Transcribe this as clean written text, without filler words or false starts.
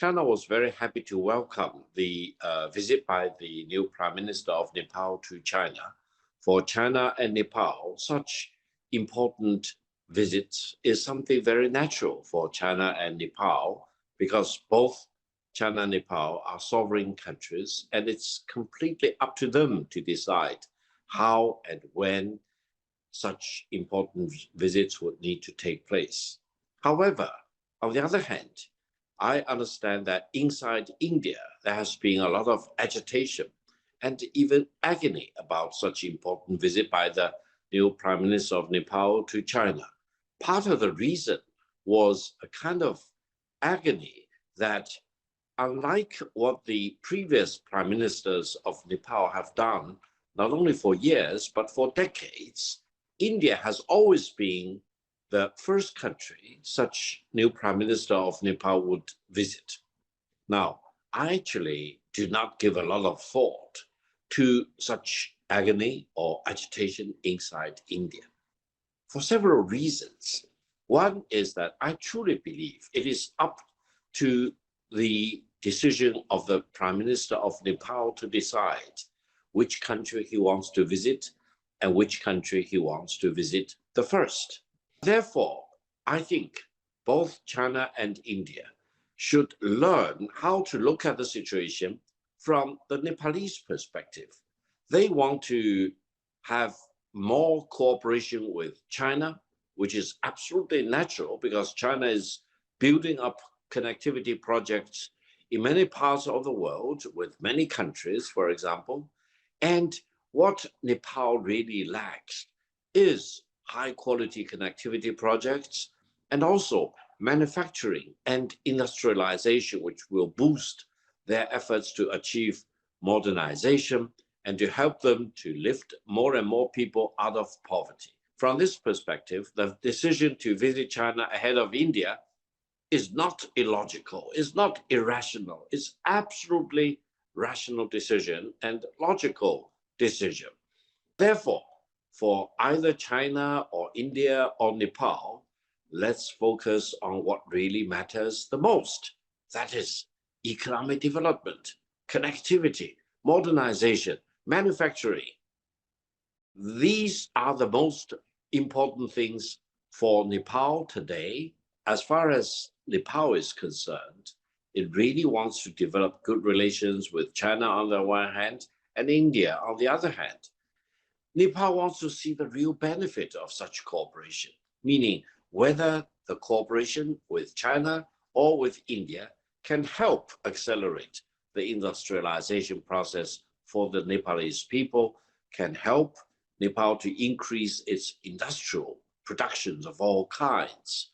China was very happy to welcome the visit by the new Prime Minister of Nepal to China. For China and Nepal, such important visits is something very natural for China and Nepal because both China and Nepal are sovereign countries, and it's completely up to them to decide how and when such important visits would need to take place. However, on the other hand, I understand that inside India, there has been a lot of agitation and even agony about such important visit by the new Prime Minister of Nepal to China. Part of the reason was a kind of agony that, unlike what the previous prime ministers of Nepal have done, not only for years, but for decades, India has always been the first country such new prime minister of Nepal would visit. Now, I actually do not give a lot of thought to such agony or agitation inside India for several reasons. One is that I truly believe it is up to the decision of the Prime Minister of Nepal to decide which country he wants to visit and which country he wants to visit the first. Therefore, I think both China and India should learn how to look at the situation from the Nepalese perspective. They want to have more cooperation with China, which is absolutely natural because China is building up connectivity projects in many parts of the world with many countries, for example. And what Nepal really lacks is high quality connectivity projects and also manufacturing and industrialization, which will boost their efforts to achieve modernization and to help them to lift more and more people out of poverty. From this perspective, the decision to visit China ahead of India is not illogical, it's not irrational, it's absolutely rational decision and logical decision. Therefore, for either China or India or Nepal, let's focus on what really matters the most. That is economic development, connectivity, modernization, manufacturing. These are the most important things for Nepal today. As far as Nepal is concerned, it really wants to develop good relations with China on the one hand and India on the other hand. Nepal wants to see the real benefit of such cooperation, meaning whether the cooperation with China or with India can help accelerate the industrialization process for the Nepalese people, can help Nepal to increase its industrial productions of all kinds,